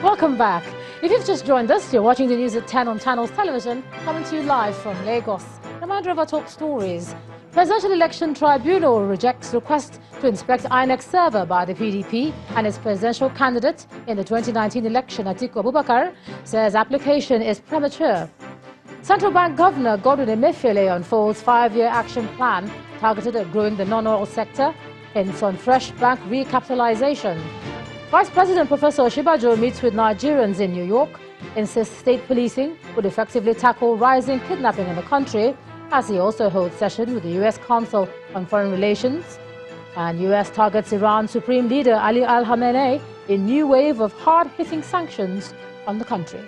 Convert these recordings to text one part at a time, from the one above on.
Welcome back. If you've just joined us, you're watching the news at 10 on Channels Television, coming to you live from Lagos. Reminder of our top stories. Presidential Election Tribunal rejects request to inspect INEC server by the PDP, and its presidential candidate in the 2019 election, Atiku Abubakar, says application is premature. Central Bank Governor Godwin Emefiele unfolds five-year action plan targeted at growing the non-oil sector, hints on fresh bank recapitalization. Vice President Professor Oshibajo meets with Nigerians in New York, insists state policing would effectively tackle rising kidnapping in the country, as he also holds session with the U.S. Council on Foreign Relations. And U.S. targets Iran Supreme Leader Ali Al-Khamenei in new wave of hard-hitting sanctions on the country.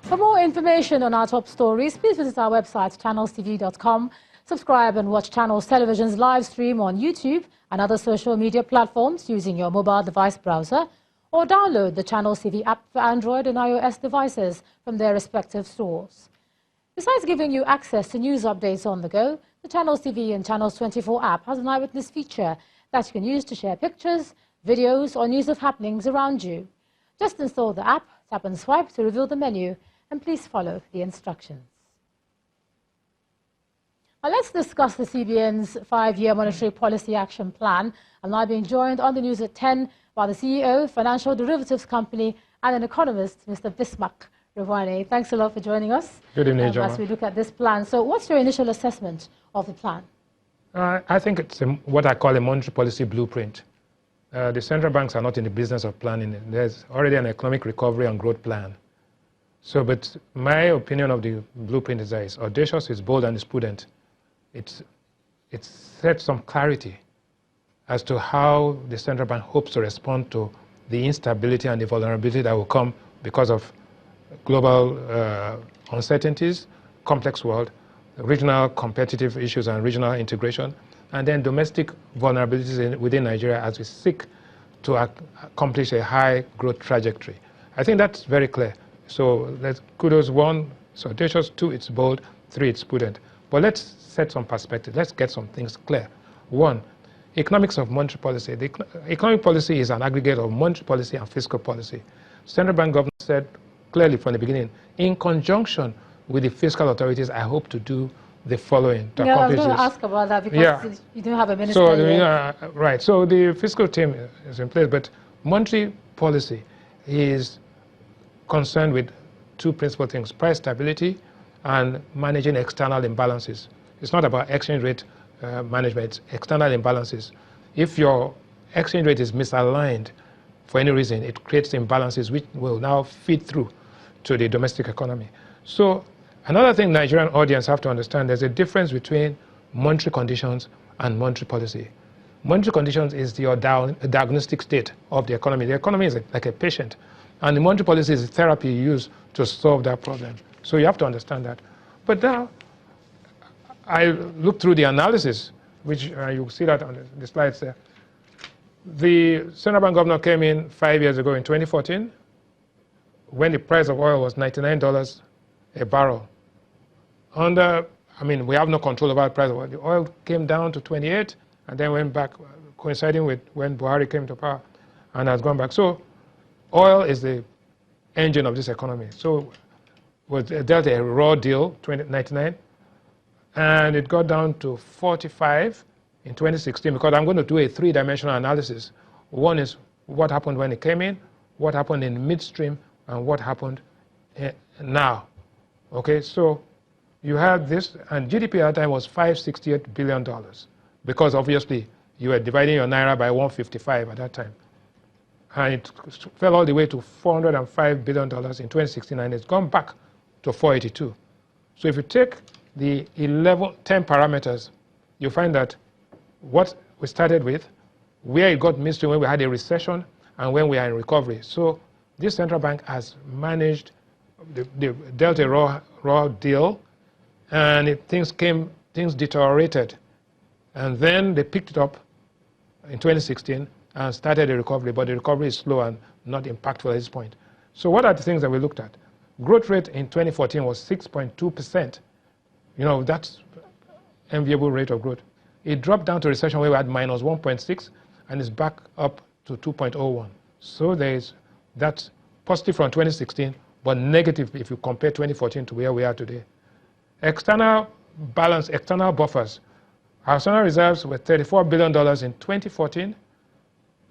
For more information on our top stories, please visit our website, channelstv.com. Subscribe and watch Channels Television's live stream on YouTube and other social media platforms using your mobile device browser, or download the Channels TV app for Android and iOS devices from their respective stores. Besides giving you access to news updates on the go, the Channels TV and Channels 24 app has an eyewitness feature that you can use to share pictures, videos, or news of happenings around you. Just install the app, tap and swipe to reveal the menu, and please follow the instructions. Now let's discuss the CBN's five-year monetary policy action plan. I'm now being joined on the news at 10 by the CEO, Financial Derivatives Company, and an economist, Mr. Bismarck Ravani. Thanks a lot for joining us. Good evening, Jama. As we look at this plan. So what's your initial assessment of the plan? I think it's what I call a monetary policy blueprint. The central banks are not in the business of planning. There's already an economic recovery and growth plan. So, but my opinion of the blueprint is that it's audacious, it's bold, and it's prudent. It sets some clarity as to how the central bank hopes to respond to the instability and the vulnerability that will come because of global uncertainties, complex world, regional competitive issues and regional integration, and then domestic vulnerabilities within Nigeria as we seek to accomplish a high growth trajectory. I think that's very clear. So let's kudos, one, it's audacious, two, it's bold, three, it's prudent. But let's set some perspective. Let's get some things clear. One, economics of monetary policy. The economic policy is an aggregate of monetary policy and fiscal policy. Central bank governor said clearly from the beginning, in conjunction with the fiscal authorities, I hope to do the following to accomplish this. I was going to ask about that because you don't have a minister yet. Right. So the fiscal team is in place, but monetary policy is concerned with two principal things: price stability and managing external imbalances. It's not about exchange rate management, it's external imbalances. If your exchange rate is misaligned for any reason, it creates imbalances which will now feed through to the domestic economy. So another thing Nigerian audience have to understand, there's a difference between monetary conditions and monetary policy. Monetary conditions is your diagnostic state of the economy. The economy is like a patient, and the monetary policy is the therapy you use to solve that problem. So you have to understand that. But now, I look through the analysis, which you'll see that on the slides there. The central bank governor came in 5 years ago in 2014, when the price of oil was $99 a barrel. We have no control over the price of oil. The oil came down to 28 and then went back, coinciding with when Buhari came to power, and has gone back. So oil is the engine of this economy. So was dealt a raw deal, 1999, and it got down to 45 in 2016, because I'm going to do a three-dimensional analysis. One is what happened when it came in, what happened in midstream, and what happened now. Okay, so you have this, and GDP at that time was $568 billion, because obviously you were dividing your naira by 155 at that time. And it fell all the way to $405 billion in 2016, and it's gone back to 482. So if you take the 10 parameters, you find that what we started with, where it got missed when we had a recession and when we are in recovery. So this central bank has managed, they dealt a raw deal, and things deteriorated. And then they picked it up in 2016 and started a recovery, but the recovery is slow and not impactful at this point. So what are the things that we looked at? Growth rate in 2014 was 6.2%. You know, that's enviable rate of growth. It dropped down to recession where we had minus 1.6 and is back up to 2.01. So there is that's positive from 2016, but negative if you compare 2014 to where we are today. External balance, external buffers. Our external reserves were $34 billion in 2014.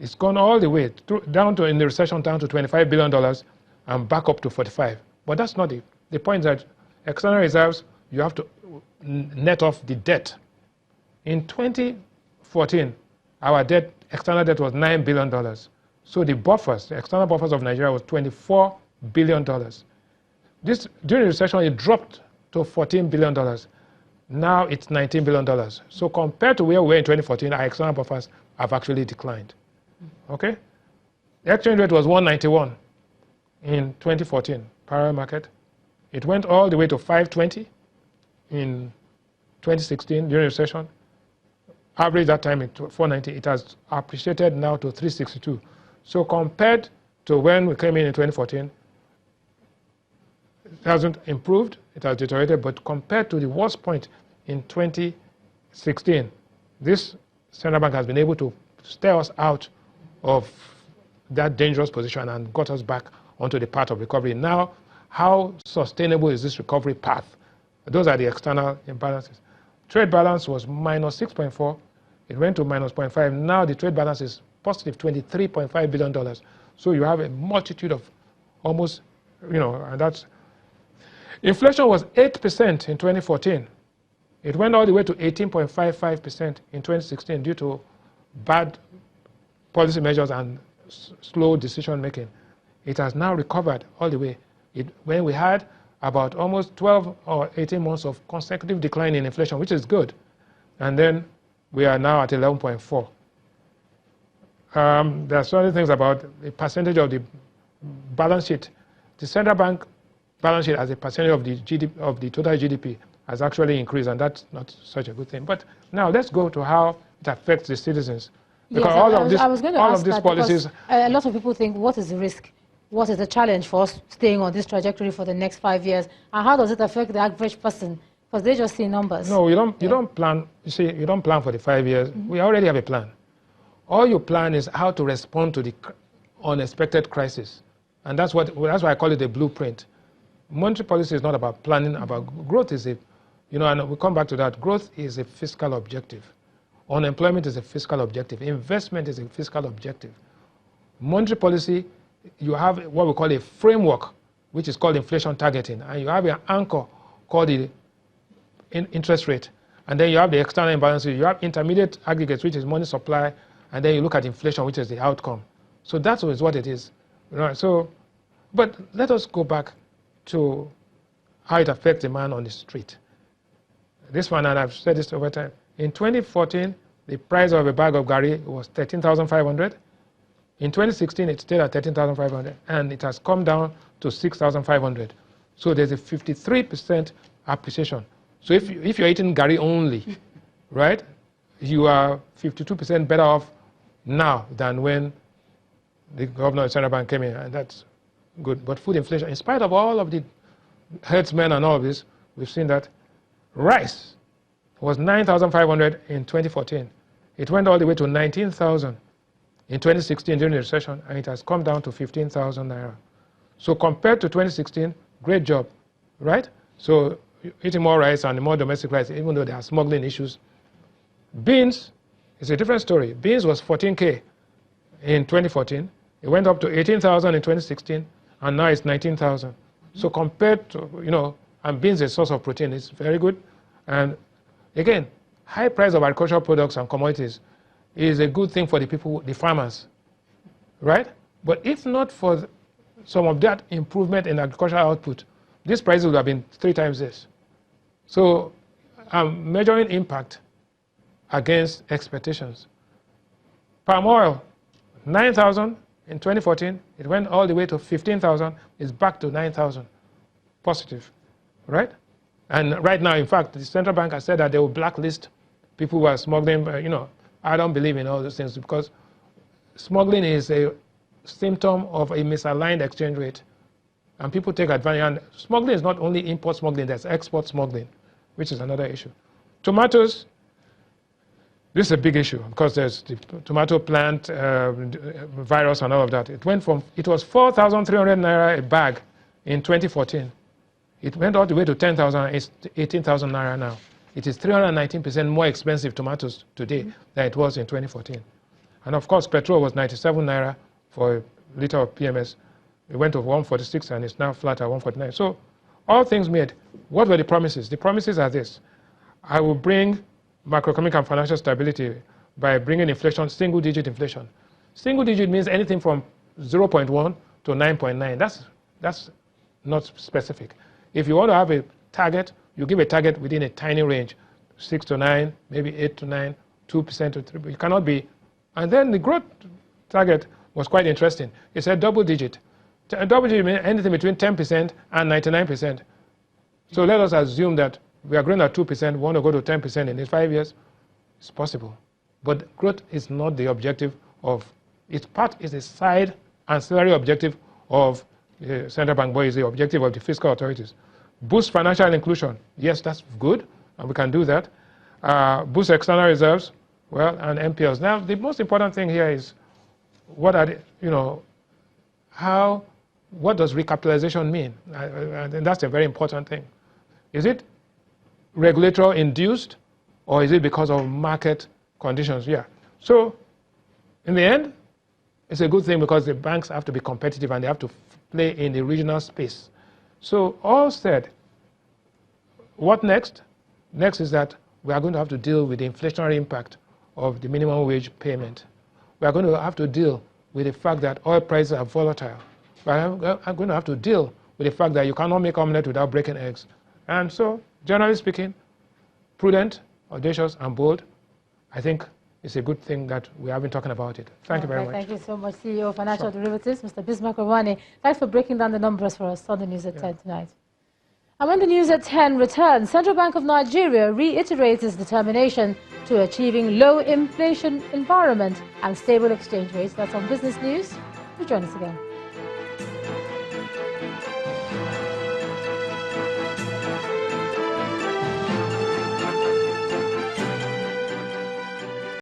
It's gone all the way down to, in the recession, down to $25 billion and back up to 45. But that's not it. The point is that external reserves, you have to net off the debt. In 2014, our debt, external debt was $9 billion. So the buffers, the external buffers of Nigeria was $24 billion. This, during the recession, it dropped to $14 billion. Now it's $19 billion. So compared to where we were in 2014, our external buffers have actually declined. Okay? The exchange rate was 191 in 2014, parallel market. It went all the way to 520 in 2016 during the recession. Average that time at 490. It has appreciated now to 362. So compared to when we came in 2014, it hasn't improved, it has deteriorated, but compared to the worst point in 2016, this central bank has been able to steer us out of that dangerous position and got us back onto the path of recovery. Now, how sustainable is this recovery path? Those are the external imbalances. Trade balance was minus 6.4. It went to minus 0.5. Now the trade balance is positive $23.5 billion. So you have a multitude of almost, you know, and that's... Inflation was 8% in 2014. It went all the way to 18.55% in 2016 due to bad policy measures and slow decision making. It has now recovered all the way. When we had about almost 12 or 18 months of consecutive decline in inflation, which is good, and then we are now at 11.4. There are certain things about the percentage of the balance sheet. The central bank balance sheet as a percentage of the GDP, of the total GDP has actually increased, and that's not such a good thing. But now let's go to how it affects the citizens. Because yes, I was going to ask these that policies, a lot of people think, what is the risk? What is the challenge for us staying on this trajectory for the next 5 years? And how does it affect the average person? Because they just see numbers. No, you don't plan. You see, you don't plan for the 5 years. We already have a plan. All you plan is how to respond to the unexpected crisis, and that's why I call it a blueprint. Monetary policy is not about planning. About growth is a, you know, and we'll come back to that. Growth is a fiscal objective. Unemployment is a fiscal objective. Investment is a fiscal objective. Monetary policy, you have what we call a framework, which is called inflation targeting, and you have an anchor called the interest rate, and then you have the external imbalances. You have intermediate aggregates, which is money supply, and then you look at inflation, which is the outcome. So that's what it is. Right? So, but let us go back to how it affects the man on the street. This one, and I've said this over time. In 2014, the price of a bag of gari was 13,500. In 2016, it stayed at 13,500, and it has come down to 6,500. So there's a 53% appreciation. So if you're eating gari only, right, you are 52% better off now than when the governor of the central bank came in, and that's good. But food inflation, in spite of all of the herdsmen and all of this, we've seen that rice was 9,500 in 2014. It went all the way to 19,000 in 2016 during the recession, and it has come down to 15,000 naira. So compared to 2016, great job, right? So eating more rice and more domestic rice, even though there are smuggling issues. Beans is a different story. Beans was 14K in 2014. It went up to 18,000 in 2016, and now it's 19,000. So compared to, you know, and beans is a source of protein. It's very good. And again, high price of agricultural products and commodities is a good thing for the people, the farmers, right? But if not for some of that improvement in agricultural output, this price would have been 3 times this. So I'm measuring impact against expectations. Palm oil, 9,000 in 2014. It went all the way to 15,000. It's back to 9,000. Positive, right? And right now, in fact, the central bank has said that they will blacklist people who are smuggling. You know, I don't believe in all those things because smuggling is a symptom of a misaligned exchange rate. And people take advantage. And smuggling is not only import smuggling, there's export smuggling, which is another issue. Tomatoes, this is a big issue because there's the tomato plant virus and all of that. It was 4,300 naira a bag in 2014. It went all the way to 10,000, it's 18,000 naira now. It is 319% more expensive tomatoes today than it was in 2014. And of course, petrol was 97 naira for a liter of PMS. It went to 146 and it's now flat at 149. So all things made, what were the promises? The promises are this. I will bring macroeconomic and financial stability by bringing inflation, single-digit inflation. Single-digit means anything from 0.1 to 9.9. That's not specific. If you want to have a target, you give a target within a tiny range, 6 to 9, maybe 8 to 9, 2% to 3%. It cannot be. And then the growth target was quite interesting. It said double-digit. Double-digit means anything between 10% and 99%. So let us assume that we are growing at 2%, we want to go to 10% in 5 years. It's possible. But growth is not the objective of, it's a side ancillary objective of the central bank, but it's the objective of the fiscal authorities. Boost financial inclusion. Yes, that's good, and we can do that. Boost external reserves, well, and MPLs. Now, the most important thing here is what are the, what does recapitalization mean? And that's a very important thing. Is it regulatory induced, or is it because of market conditions? Yeah. So, in the end, it's a good thing because the banks have to be competitive and they have to play in the regional space. So, all said, what next? Next is that we are going to have to deal with the inflationary impact of the minimum wage payment. We are going to have to deal with the fact that oil prices are volatile. We are going to have to deal with the fact that you cannot make omelette without breaking eggs. And so, generally speaking, prudent, audacious, and bold, I think it's a good thing that we have been talking about it. Thank you very much. Thank you so much, CEO of Financial Derivatives, Mr. Bismarck Rwani. Thanks for breaking down the numbers for us on the news at 10 tonight. And when the news at 10 returns, Central Bank of Nigeria reiterates its determination to achieving low inflation environment and stable exchange rates. That's on Business News. Do join us again.